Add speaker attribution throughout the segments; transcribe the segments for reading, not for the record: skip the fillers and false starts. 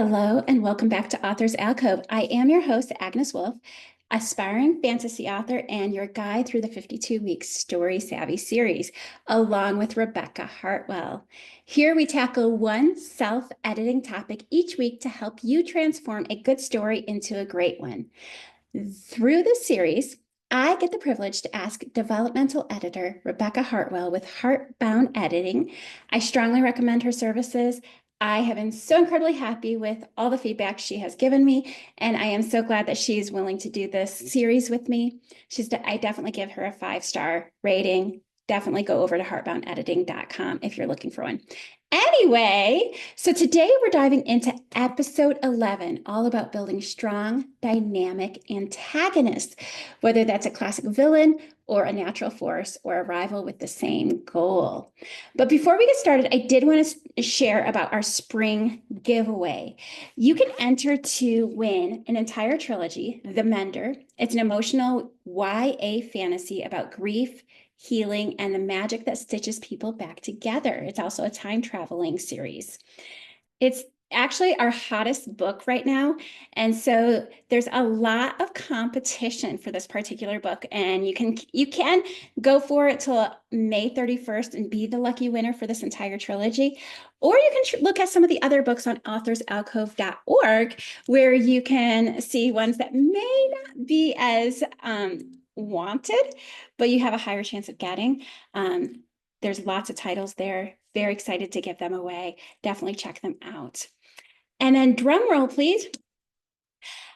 Speaker 1: Hello, and welcome back to Authors Alcove. I am your host, Agnes Wolf, aspiring fantasy author and your guide through the 52-week Story Savvy series, along with Rebecca Hartwell. Here we tackle one self-editing topic each week to help you transform a good story into a great one. Through this series, I get the privilege to ask developmental editor Rebecca Hartwell with Heartbound Editing. I strongly recommend her services. I have been so incredibly happy with all the feedback she has given me, and I am so glad that she is willing to do this series with me. I definitely give her a 5-star rating. Definitely go over to heartboundediting.com if you're looking for one. Anyway, so today we're diving into episode 11, all about building strong, dynamic antagonists, whether that's a classic villain or a natural force or a rival with the same goal. But before we get started, I did want to share about our spring giveaway. You can enter to win an entire trilogy, The Mender. It's an emotional YA fantasy about grief, healing, and the magic that stitches people back together. It's also a time traveling series. It's actually our hottest book right now. And so there's a lot of competition for this particular book. And you can go for it till May 31st and be the lucky winner for this entire trilogy. Or you can look at some of the other books on authorsalcove.org, where you can see ones that may not be as wanted, but you have a higher chance of getting. There's lots of titles there. Very excited to give them away. Definitely check them out. And then drum roll, please.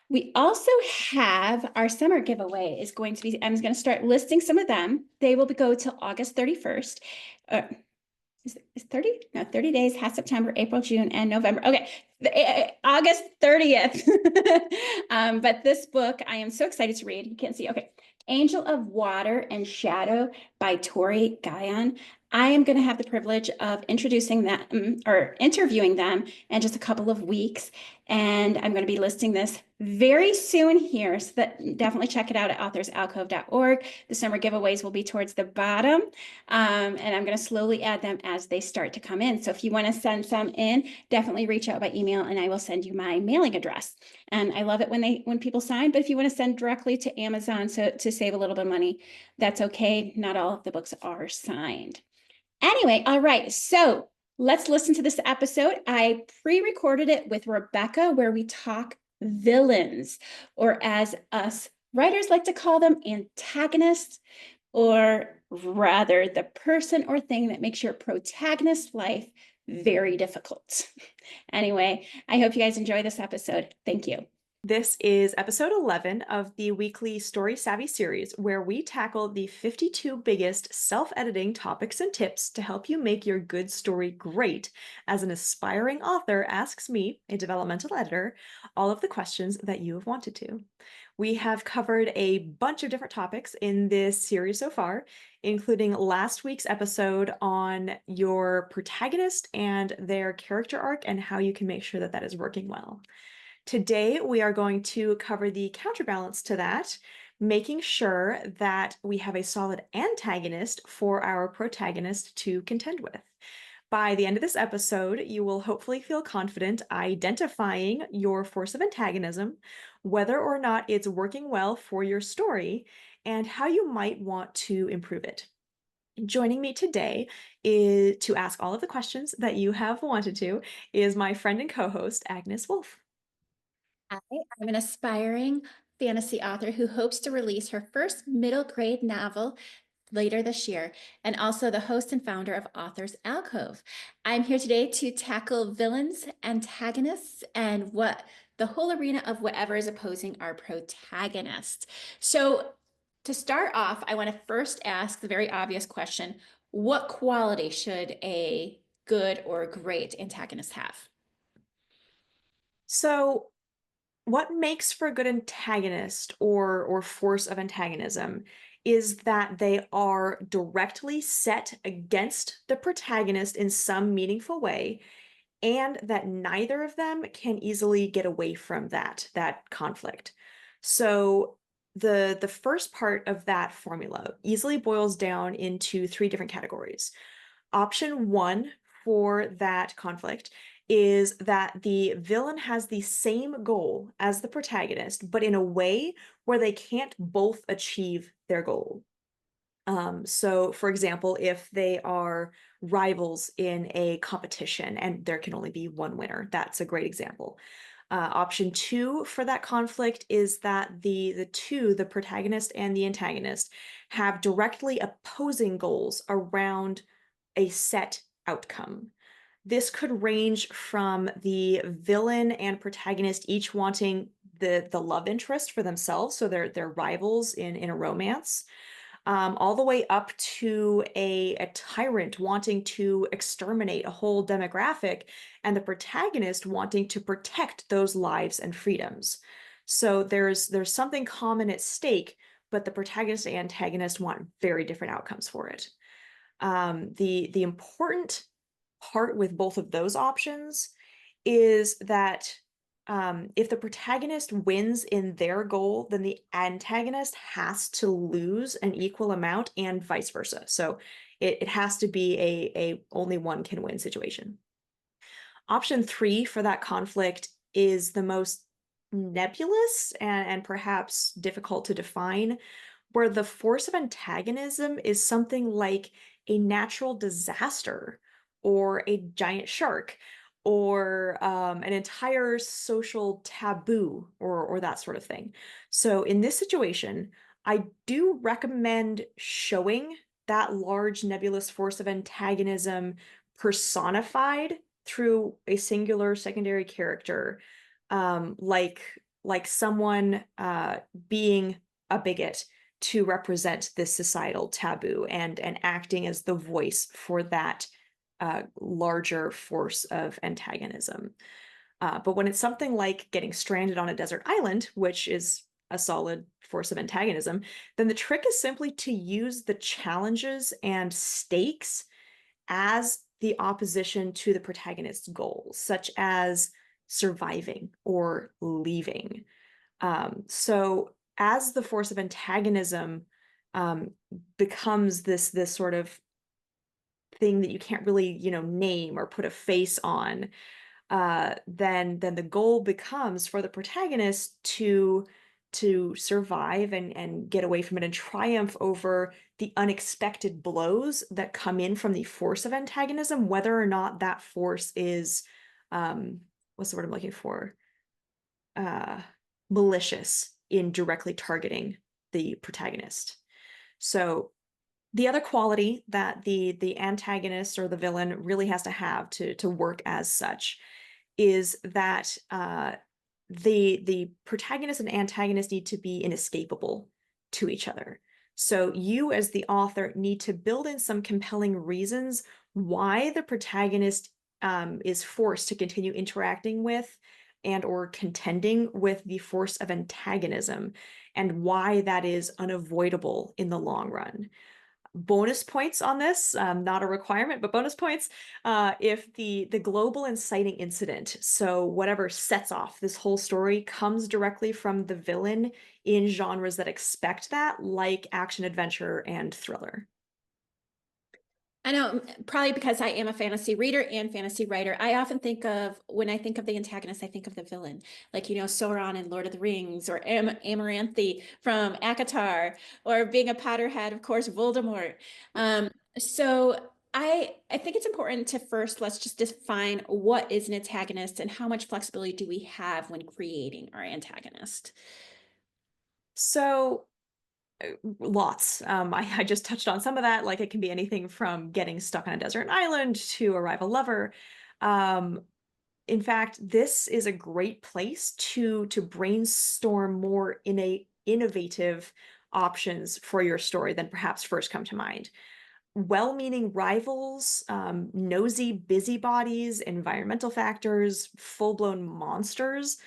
Speaker 1: We also have our summer giveaway is going to be, I'm going to start listing some of them. They will go till August 31st. Is 30? No, 30 days, half September, April, June, and November. Okay, August 30th. But this book, I am so excited to read. You can't see. Okay. Angel of Water and Shadow by Tori Guyon. I am going to have the privilege of introducing them or interviewing them in just a couple of weeks. And I'm going to be listing this very soon here. So definitely check it out at authorsalcove.org. The summer giveaways will be towards the bottom. And I'm going to slowly add them as they start to come in. So if you want to send some in, definitely reach out by email and I will send you my mailing address. And I love it when people sign, but if you want to send directly to Amazon to save a little bit of money, that's okay. Not all of the books are signed. Anyway, all right. So let's listen to this episode. I pre-recorded it with Rebecca where we talk villains, or as us writers like to call them, antagonists, or rather the person or thing that makes your protagonist's life very difficult. Anyway, I hope you guys enjoy this episode. Thank you.
Speaker 2: This is episode 11 of the weekly Story Savvy series, where we tackle the 52 biggest self-editing topics and tips to help you make your good story great as an aspiring author asks me, a developmental editor, all of the questions that you have wanted to. We have covered a bunch of different topics in this series so far, including last week's episode on your protagonist and their character arc and how you can make sure that that is working well. Today, we are going to cover the counterbalance to that, making sure that we have a solid antagonist for our protagonist to contend with. By the end of this episode, you will hopefully feel confident identifying your force of antagonism, whether or not it's working well for your story, and how you might want to improve it. Joining me today is to ask all of the questions that you have wanted to is my friend and co-host, Agnes Wolf.
Speaker 1: I am an aspiring fantasy author who hopes to release her first middle grade novel later this year, and also the host and founder of Authors Alcove. I'm here today to tackle villains, antagonists, and the whole arena of whatever is opposing our protagonist. So to start off, I want to first ask the very obvious question: what quality should a good or great antagonist have?
Speaker 2: So, what makes for a good antagonist or force of antagonism is that they are directly set against the protagonist in some meaningful way, and that neither of them can easily get away from that conflict. So the first part of that formula easily boils down into three different categories. Option one for that conflict is that the villain has the same goal as the protagonist, but in a way where they can't both achieve their goal. So, for example, if they are rivals in a competition and there can only be one winner, that's a great example. Option two for that conflict is that the protagonist and the antagonist, have directly opposing goals around a set outcome. This could range from the villain and protagonist each wanting the love interest for themselves, so they're rivals in a romance, all the way up to a tyrant wanting to exterminate a whole demographic, and the protagonist wanting to protect those lives and freedoms. So there's something common at stake, but the protagonist and antagonist want very different outcomes for it. The important part with both of those options is that if the protagonist wins in their goal, then the antagonist has to lose an equal amount, and vice versa. So it has to be a only one can win situation. Option three for that conflict is the most nebulous and perhaps difficult to define, where the force of antagonism is something like a natural disaster or a giant shark or an entire social taboo or that sort of thing. So in this situation, I do recommend showing that large nebulous force of antagonism personified through a singular secondary character, like someone being a bigot to represent this societal taboo and acting as the voice for that larger force of antagonism. But when it's something like getting stranded on a desert island, which is a solid force of antagonism, then the trick is simply to use the challenges and stakes as the opposition to the protagonist's goals, such as surviving or leaving. So as the force of antagonism um, becomes this sort of thing that you can't really, name or put a face on, then the goal becomes for the protagonist to survive and get away from it and triumph over the unexpected blows that come in from the force of antagonism, whether or not that force is what's the word I'm looking for? Uh, Malicious in directly targeting the protagonist. So the other quality that the antagonist or the villain really has to have to work as such is that the protagonist and antagonist need to be inescapable to each other. So you, as the author, need to build in some compelling reasons why the protagonist is forced to continue interacting with and or contending with the force of antagonism, and why that is unavoidable in the long run. Bonus points on this, not a requirement, but bonus points if the global inciting incident, so whatever sets off this whole story, comes directly from the villain in genres that expect that, like action adventure and thriller.
Speaker 1: I know, probably because I am a fantasy reader and fantasy writer, I often think of, when I think of the antagonist, I think of the villain. Like, Sauron in Lord of the Rings, or Amaranthe from ACOTAR, or being a Potterhead, of course, Voldemort. So I think it's important to first, let's just define what is an antagonist and how much flexibility do we have when creating our antagonist.
Speaker 2: So lots. I just touched on some of that. Like it can be anything from getting stuck on a desert island to a rival lover. Um, in fact, this is a great place to brainstorm more innovative options for your story than perhaps first come to mind. Well-meaning rivals, nosy busybodies, environmental factors, full-blown monsters,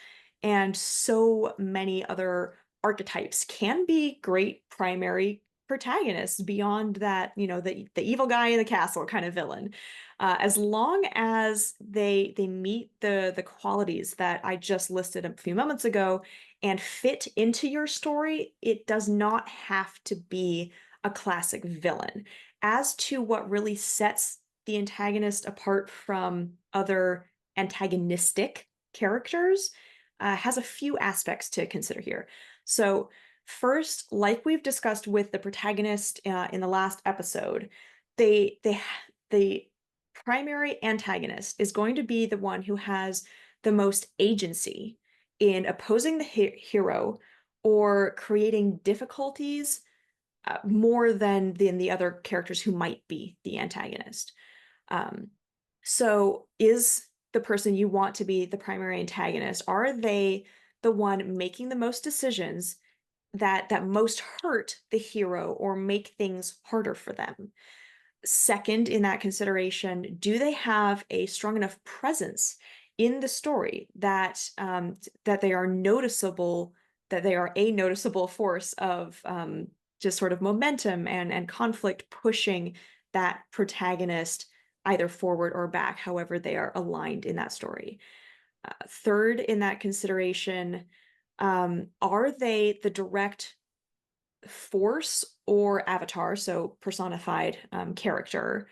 Speaker 2: and so many other archetypes can be great primary protagonists beyond that, the evil guy in the castle kind of villain. As long as they meet the qualities that I just listed a few moments ago and fit into your story, it does not have to be a classic villain. As to what really sets the antagonist apart from other antagonistic characters has a few aspects to consider here. So, first, like we've discussed with the protagonist in the last episode, the primary antagonist is going to be the one who has the most agency in opposing the hero or creating difficulties more than the other characters who might be the antagonist. Um, so, is the person you want to be the primary antagonist, are they the one making the most decisions that most hurt the hero or make things harder for them? Second, in that consideration, do they have a strong enough presence in the story that that they are noticeable, that they are a noticeable force of just sort of momentum and conflict pushing that protagonist either forward or back, however they are aligned in that story. Third, in that consideration, are they the direct force or avatar, so personified character,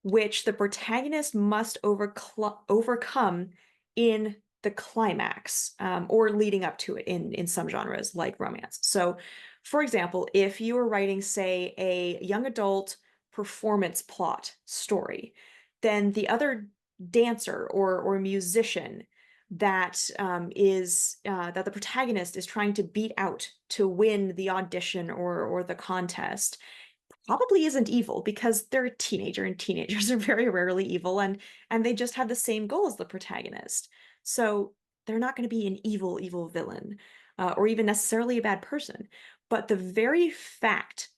Speaker 2: which the protagonist must overcome in the climax or leading up to it in some genres like romance. So, for example, if you were writing, say, a young adult performance plot story, then the other dancer or musician that the protagonist is trying to beat out to win the audition or the contest probably isn't evil because they're a teenager and teenagers are very rarely evil and they just have the same goal as the protagonist. So they're not going to be an evil villain or even necessarily a bad person. But the very fact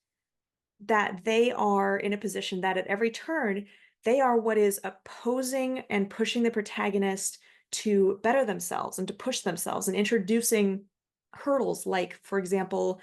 Speaker 2: that they are in a position that at every turn they are what is opposing and pushing the protagonist to better themselves and to push themselves and introducing hurdles like, for example,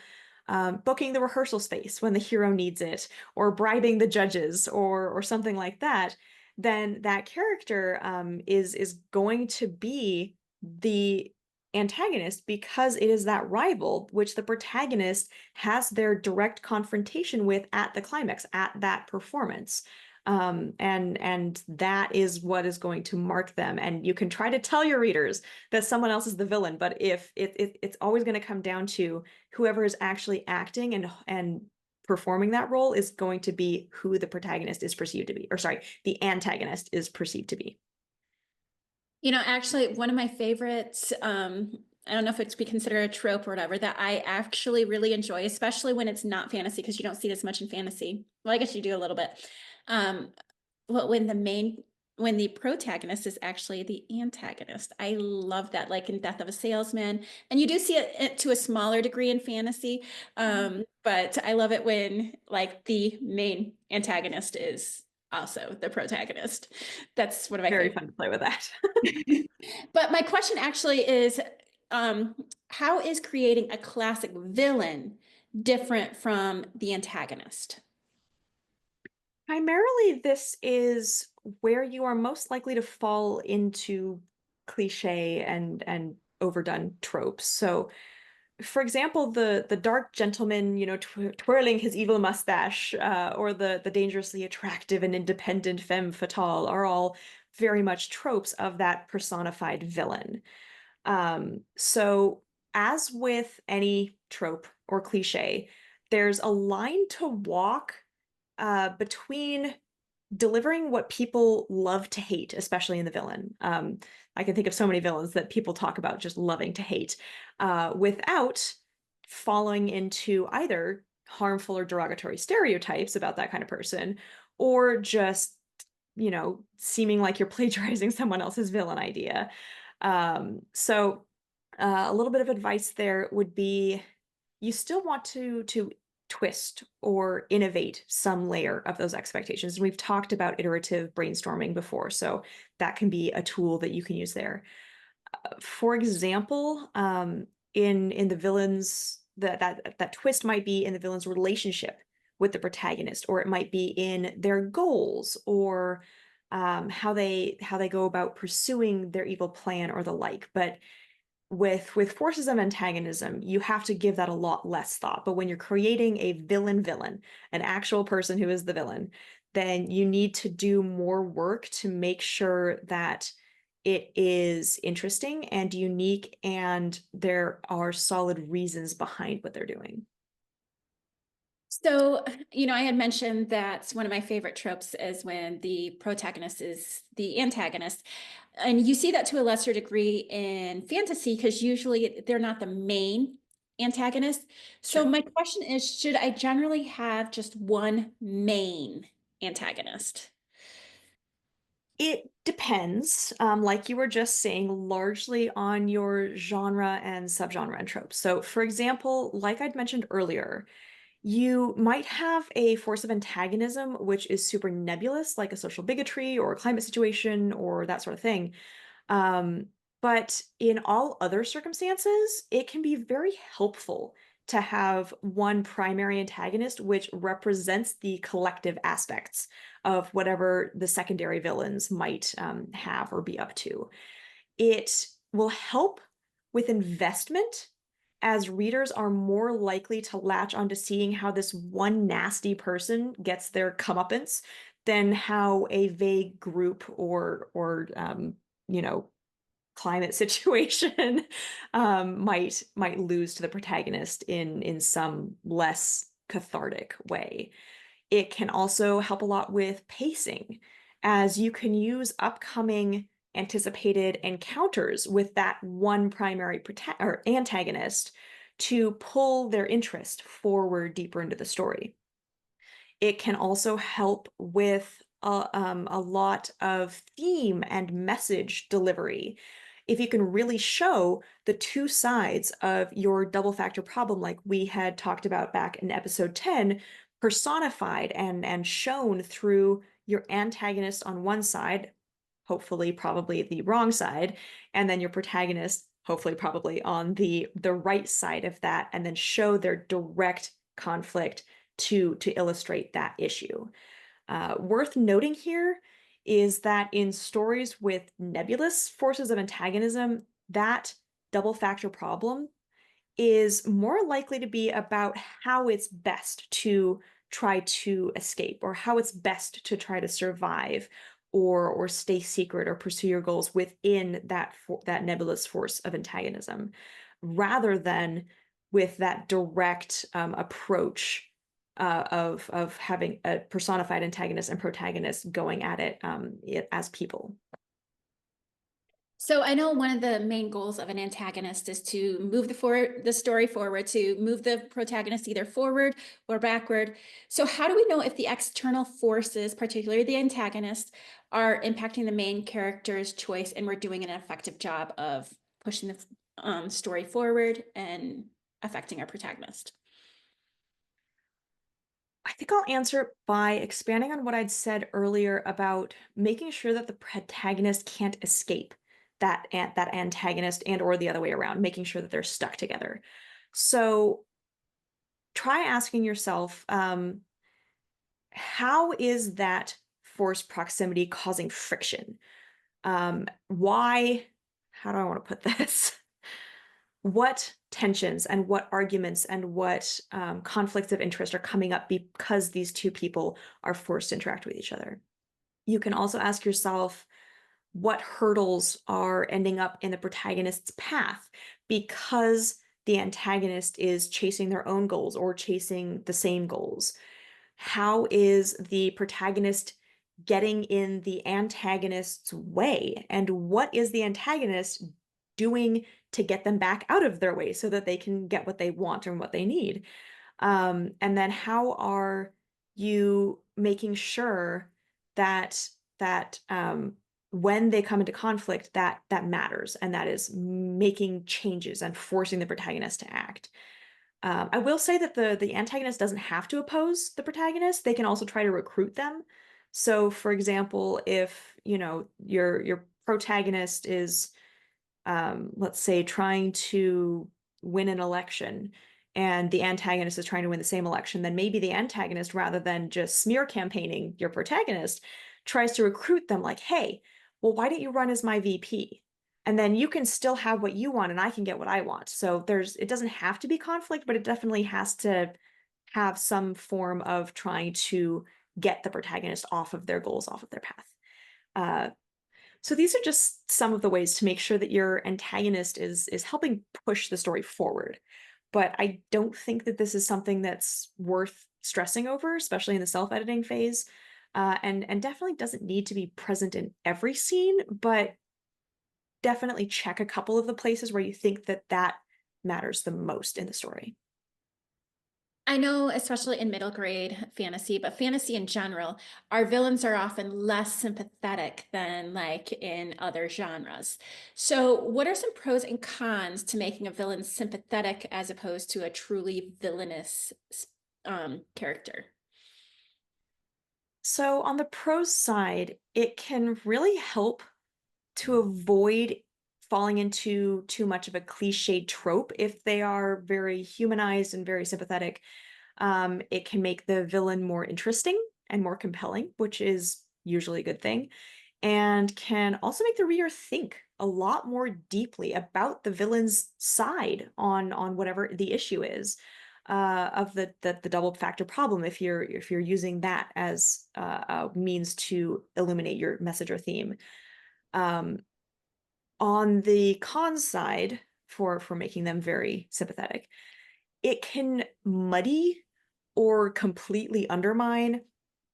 Speaker 2: booking the rehearsal space when the hero needs it or bribing the judges or something like that, then that character is going to be the antagonist because it is that rival which the protagonist has their direct confrontation with at the climax, at that performance. And that is what is going to mark them. And you can try to tell your readers that someone else is the villain, but if it's always going to come down to whoever is actually acting and performing that role is going to be who the protagonist is perceived to be, or sorry, the antagonist is perceived to be.
Speaker 1: Actually, one of my favorites, I don't know if it's be considered a trope or whatever, that I actually really enjoy, especially when it's not fantasy, because you don't see it as much in fantasy. Well, I guess you do a little bit. Um, but when the protagonist is actually the antagonist, I love that, like in Death of a Salesman. And you do see it to a smaller degree in fantasy. But I love it when like the main antagonist is also the protagonist. That's one of my
Speaker 2: Very
Speaker 1: favorites.
Speaker 2: fun to play with that.
Speaker 1: But my question actually is, um, how is creating a classic villain different from the antagonist?
Speaker 2: Primarily, this is where you are most likely to fall into cliche and overdone tropes. So, for example, the dark gentleman, twirling his evil mustache, or the dangerously attractive and independent femme fatale are all very much tropes of that personified villain. So, as with any trope or cliche, there's a line to walk between delivering what people love to hate, especially in the villain. I can think of so many villains that people talk about just loving to hate, without falling into either harmful or derogatory stereotypes about that kind of person, or just, seeming like you're plagiarizing someone else's villain idea. So, a little bit of advice there would be you still want to twist or innovate some layer of those expectations. And we've talked about iterative brainstorming before, so that can be a tool that you can use there. For example, in the villains, that twist might be in the villain's relationship with the protagonist, or it might be in their goals, or how they go about pursuing their evil plan or the like. But with forces of antagonism, you have to give that a lot less thought. But when you're creating a villain, an actual person who is the villain, then you need to do more work to make sure that it is interesting and unique and there are solid reasons behind what they're doing.
Speaker 1: So, I had mentioned that one of my favorite tropes is when the protagonist is the antagonist. And you see that to a lesser degree in fantasy because usually they're not the main antagonist. So,
Speaker 2: Sure.
Speaker 1: my question is, should I generally have just one main antagonist?
Speaker 2: It depends, like you were just saying, largely on your genre and subgenre and tropes. So, for example, like I'd mentioned earlier, you might have a force of antagonism, which is super nebulous, like a social bigotry or a climate situation or that sort of thing. Um, but in all other circumstances, it can be very helpful to have one primary antagonist, which represents the collective aspects of whatever the secondary villains might have or be up to. It will help with investment as readers are more likely to latch onto seeing how this one nasty person gets their comeuppance than how a vague group or you know climate situation might lose to the protagonist in some less cathartic way. It can also help a lot with pacing, as you can use upcoming anticipated encounters with that one primary or antagonist to pull their interest forward deeper into the story. It can also help with a lot of theme and message delivery. If you can really show the two sides of your double factor problem, like we had talked about back in episode 10, personified and shown through your antagonist on one side, hopefully probably the wrong side, and then your protagonist, hopefully probably on the right side of that, and then show their direct conflict to illustrate that issue. Worth noting here is that in stories with nebulous forces of antagonism, that double factor problem is more likely to be about how it's best to try to escape or how it's best to try to survive or stay secret or pursue your goals within that nebulous force of antagonism rather than with that direct approach of having a personified antagonist and protagonist going at it as people.
Speaker 1: So I know one of the main goals of an antagonist is to move the story forward, to move the protagonist either forward or backward. So how do we know if the external forces, particularly the antagonist, are impacting the main character's choice and we're doing an effective job of pushing the story forward and affecting our protagonist?
Speaker 2: I think I'll answer it by expanding on what I'd said earlier about making sure that the protagonist can't escape that antagonist and or the other way around, making sure that they're stuck together. So try asking yourself, how is that force proximity causing friction? Why, how do I want to put this? What tensions and what arguments and what conflicts of interest are coming up because these two people are forced to interact with each other. You can also ask yourself what hurdles are ending up in the protagonist's path because the antagonist is chasing their own goals or chasing the same goals. How is the protagonist getting in the antagonist's way? And what is the antagonist doing to get them back out of their way so that they can get what they want and what they need? And then how are you making sure that when they come into conflict, that matters and that is making changes and forcing the protagonist to act? I will say that the antagonist doesn't have to oppose the protagonist. They can also try to recruit them. So, for example, if your protagonist is let's say, trying to win an election and the antagonist is trying to win the same election, then maybe the antagonist, rather than just smear campaigning your protagonist, tries to recruit them like, hey, well, why don't you run as my VP? And then you can still have what you want and I can get what I want. So it doesn't have to be conflict, but it definitely has to have some form of trying to get the protagonist off of their goals, off of their path. Uh, so these are just some of the ways to make sure that your antagonist is helping push the story forward. But I don't think that this is something that's worth stressing over, especially in the self-editing phase. And definitely doesn't need to be present in every scene, but definitely check a couple of the places where you think that that matters the most in the story.
Speaker 1: I know, especially in middle grade fantasy, but fantasy in general, our villains are often less sympathetic than like in other genres. So, what are some pros and cons to making a villain sympathetic as opposed to a truly villainous character?
Speaker 2: So on the pros side, it can really help to avoid falling into too much of a cliche trope if they are very humanized and very sympathetic. It can make the villain more interesting and more compelling, which is usually a good thing, and can also make the reader think a lot more deeply about the villain's side on whatever the issue is, of the double factor problem if you're using that as a means to illuminate your message or theme. Um, on the con side, for making them very sympathetic, it can muddy or completely undermine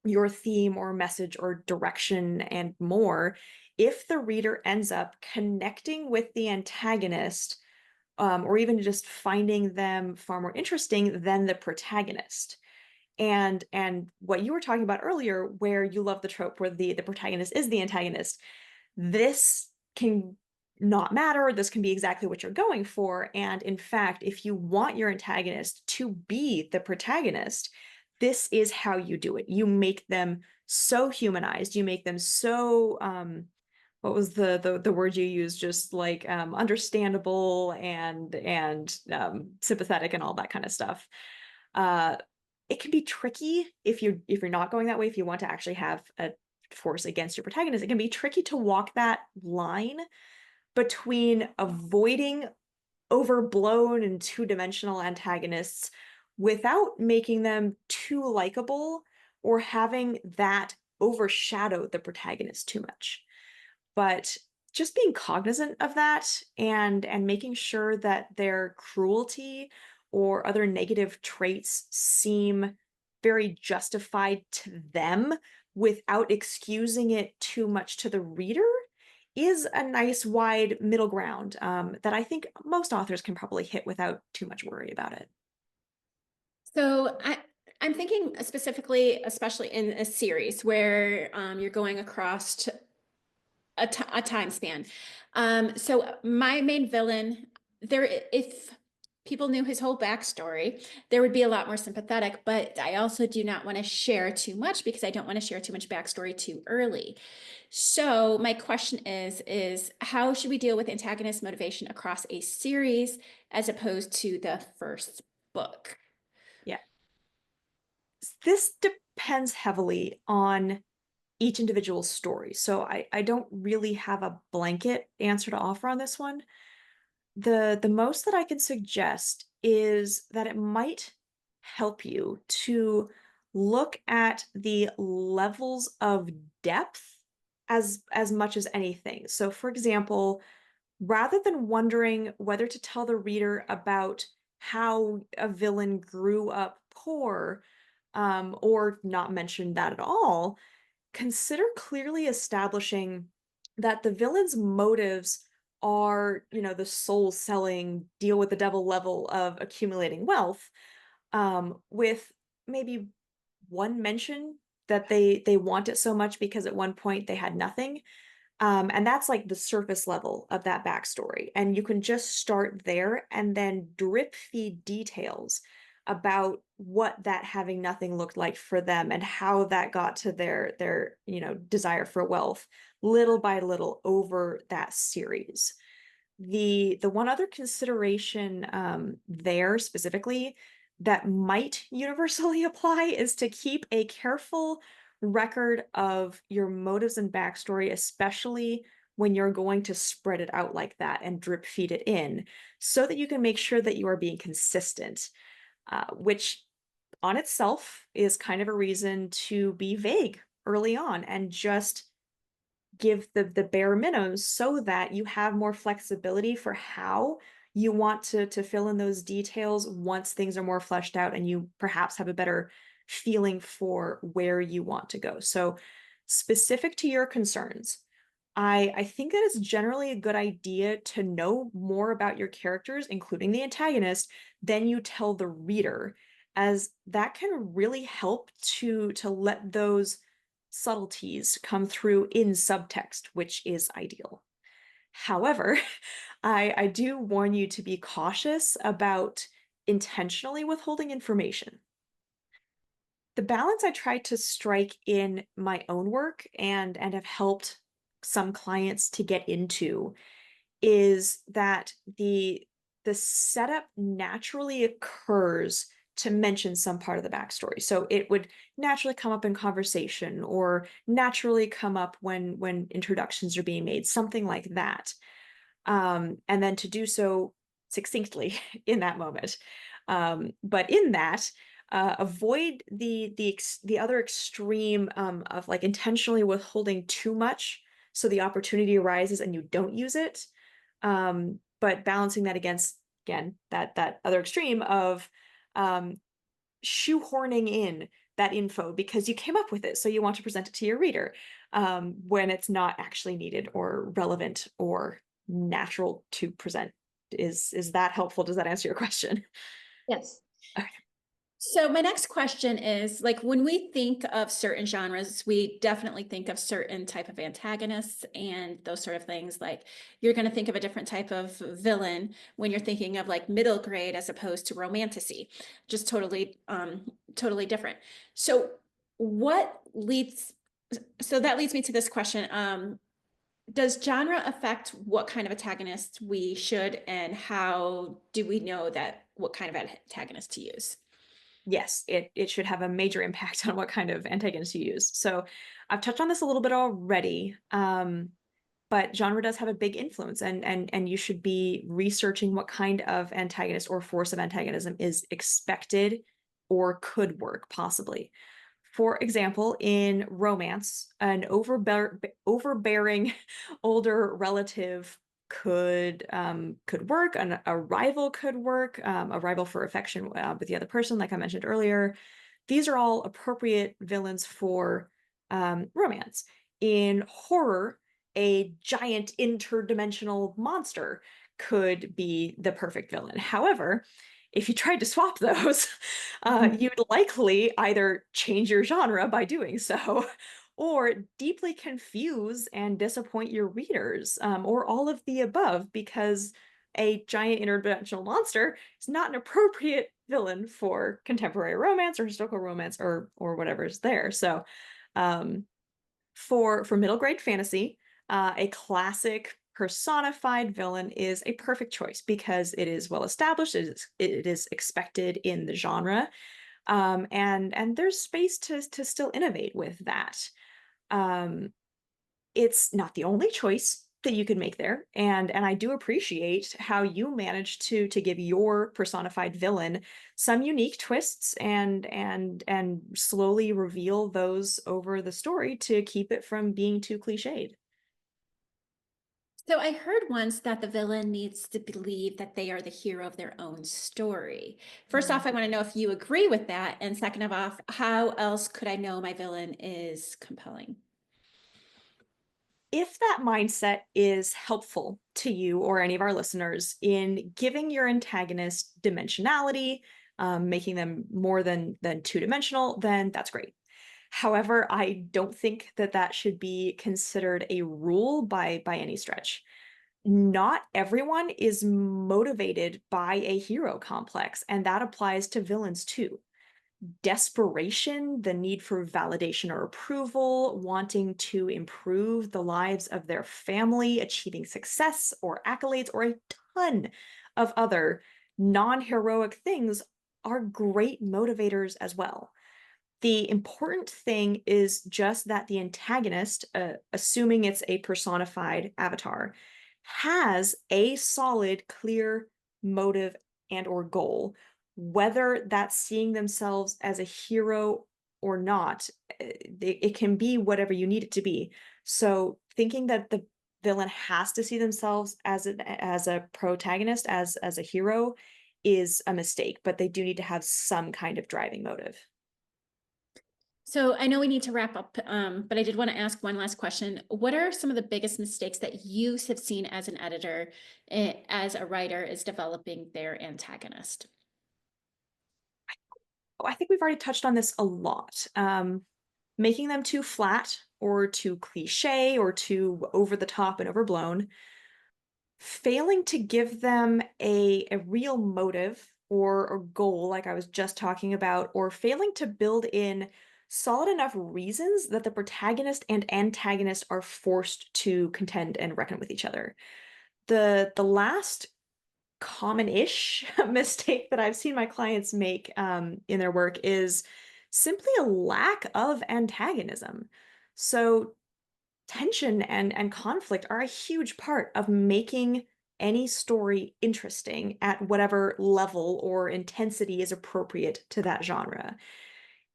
Speaker 2: your theme or message or direction and more if the reader ends up connecting with the antagonist, or even just finding them far more interesting than the protagonist. And what you were talking about earlier, where you love the trope where the protagonist is the antagonist, this can not matter. This can be exactly what you're going for. And in fact, if you want your antagonist to be the protagonist, this is how you do it. You make them so humanized. You make them so what was the word you used? Just like understandable and sympathetic and all that kind of stuff. Uh, it can be tricky if you're not going that way. If you want to actually have a force against your protagonist, it can be tricky to walk that line between avoiding overblown and two-dimensional antagonists without making them too likable or having that overshadow the protagonist too much. But just being cognizant of that and making sure that their cruelty or other negative traits seem very justified to them without excusing it too much to the reader is a nice wide middle ground, that I think most authors can probably hit without too much worry about it.
Speaker 1: I'm thinking specifically, especially in a series where you're going across a time span. So my main villain, there, if people knew his whole backstory, there would be a lot more sympathetic. But I also do not want to share too much because I don't want to share too much backstory too early. So my question is how should we deal with antagonist motivation across a series as opposed to the first book?
Speaker 2: Yeah. This depends heavily on each individual story. So I don't really have a blanket answer to offer on this one. The most that I can suggest is that it might help you to look at the levels of depth as much as anything. So for example, rather than wondering whether to tell the reader about how a villain grew up poor, or not mention that at all, consider clearly establishing that the villain's motives are, the soul selling, deal with the devil level of accumulating wealth, with maybe one mention that they want it so much because at one point they had nothing, and that's like the surface level of that backstory. And you can just start there and then drip feed details about what that having nothing looked like for them and how that got to their desire for wealth little by little over that series. The one other consideration there specifically that might universally apply is to keep a careful record of your motives and backstory, especially when you're going to spread it out like that and drip feed it in, so that you can make sure that you are being consistent, which on itself is kind of a reason to be vague early on and just give the bare minimum so that you have more flexibility for how you want to fill in those details once things are more fleshed out and you perhaps have a better feeling for where you want to go. So specific to your concerns, I think that it's generally a good idea to know more about your characters, including the antagonist, than you tell the reader, as that can really help to let those subtleties come through in subtext, which is ideal. However, I do warn you to be cautious about intentionally withholding information. The balance I try to strike in my own work and have helped some clients to get into is that the setup naturally occurs to mention some part of the backstory. So it would naturally come up in conversation or naturally come up when introductions are being made, something like that. And then to do so succinctly in that moment. But in that, avoid the other extreme of like intentionally withholding too much, so the opportunity arises and you don't use it. But balancing that against again that other extreme of um, shoehorning in that info because you came up with it, so you want to present it to your reader when it's not actually needed or relevant or natural to present. Is that helpful? Does that answer your question?
Speaker 1: Yes.
Speaker 2: Okay.
Speaker 1: So my next question is like when we think of certain genres, we definitely think of certain type of antagonists and those sort of things. Like you're going to think of a different type of villain when you're thinking of like middle grade as opposed to romantasy, just totally different. So what leads so that leads me to this question. Does genre affect what kind of antagonist we should and how do we know that what kind of antagonist to use?
Speaker 2: Yes, it should have a major impact on what kind of antagonist you use. So I've touched on this a little bit already. But genre does have a big influence, and you should be researching what kind of antagonist or force of antagonism is expected or could work possibly. For example, in romance, an overbearing older relative could work. A rival could work. A rival for affection with the other person, like I mentioned earlier. These are all appropriate villains for romance. In horror, a giant interdimensional monster could be the perfect villain. However, if you tried to swap those, you'd likely either change your genre by doing so, or deeply confuse and disappoint your readers, or all of the above, because a giant interdimensional monster is not an appropriate villain for contemporary romance or historical romance or whatever's there. So, um, for middle grade fantasy, a classic personified villain is a perfect choice because it is well established, it is expected in the genre, and there's space to still innovate with that. Um, it's not the only choice that you can make there, and I do appreciate how you managed to give your personified villain some unique twists and slowly reveal those over the story to keep it from being too cliched.
Speaker 1: So I heard once that the villain needs to believe that they are the hero of their own story. First off, I want to know if you agree with that. And second of all, how else could I know my villain is compelling?
Speaker 2: If that mindset is helpful to you or any of our listeners in giving your antagonist dimensionality, making them more than two-dimensional, then that's great. However, I don't think that that should be considered a rule by any stretch. Not everyone is motivated by a hero complex, and that applies to villains too. Desperation, the need for validation or approval, wanting to improve the lives of their family, achieving success or accolades, or a ton of other non heroic things are great motivators as well. The important thing is just that the antagonist, assuming it's a personified avatar, has a solid, clear motive and or goal whether that's seeing themselves as a hero or not. It can be whatever you need it to be. So thinking that the villain has to see themselves as a protagonist, as a hero, is a mistake, but they do need to have some kind of driving motive.
Speaker 1: So I know we need to wrap up, but I did want to ask one last question. What are some of the biggest mistakes that you have seen as an editor, as a writer is developing their antagonist?
Speaker 2: Oh, I think we've already touched on this a lot. Making them too flat or too cliche or too over the top and overblown, failing to give them a real motive or goal, like I was just talking about, or failing to build in solid enough reasons that the protagonist and antagonist are forced to contend and reckon with each other. The last common-ish mistake that I've seen my clients make in their work is simply a lack of antagonism. So tension and conflict are a huge part of making any story interesting at whatever level or intensity is appropriate to that genre.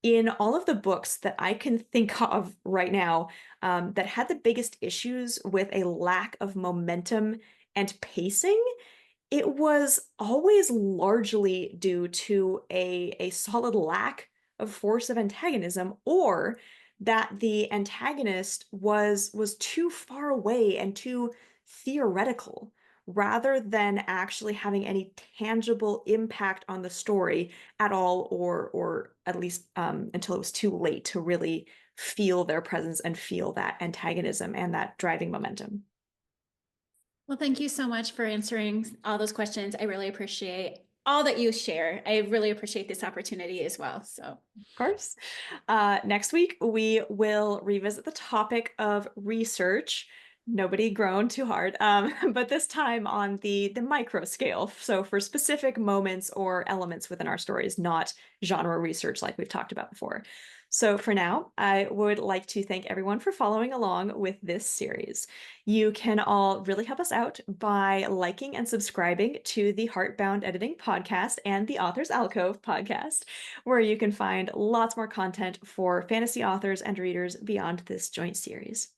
Speaker 2: In all of the books that I can think of right now, that had the biggest issues with a lack of momentum and pacing, it was always largely due to a solid lack of force of antagonism, or that the antagonist was too far away and too theoretical, rather than actually having any tangible impact on the story at all, or at least until it was too late to really feel their presence and feel that antagonism and that driving momentum.
Speaker 1: Well, thank you so much for answering all those questions. I really appreciate all that you share. I really appreciate this opportunity as well. So,
Speaker 2: Of course. Next week, we will revisit the topic of research. Nobody groan too hard, but this time on the micro scale. So for specific moments or elements within our stories, not genre research like we've talked about before. So for now, I would like to thank everyone for following along with this series. You can all really help us out by liking and subscribing to the Heartbound Editing podcast and the Author's Alcove podcast, where you can find lots more content for fantasy authors and readers beyond this joint series.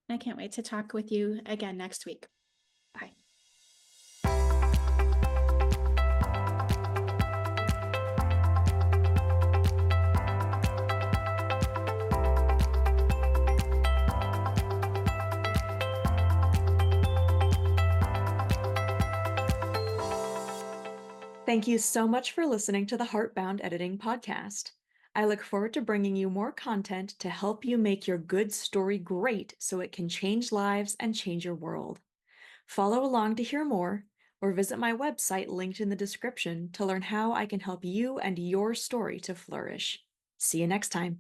Speaker 1: I can't wait to talk with you again next week. Bye.
Speaker 2: Thank you so much for listening to the Heartbound Editing podcast. I look forward to bringing you more content to help you make your good story great so it can change lives and change your world. Follow along to hear more, or visit my website linked in the description to learn how I can help you and your story to flourish. See you next time.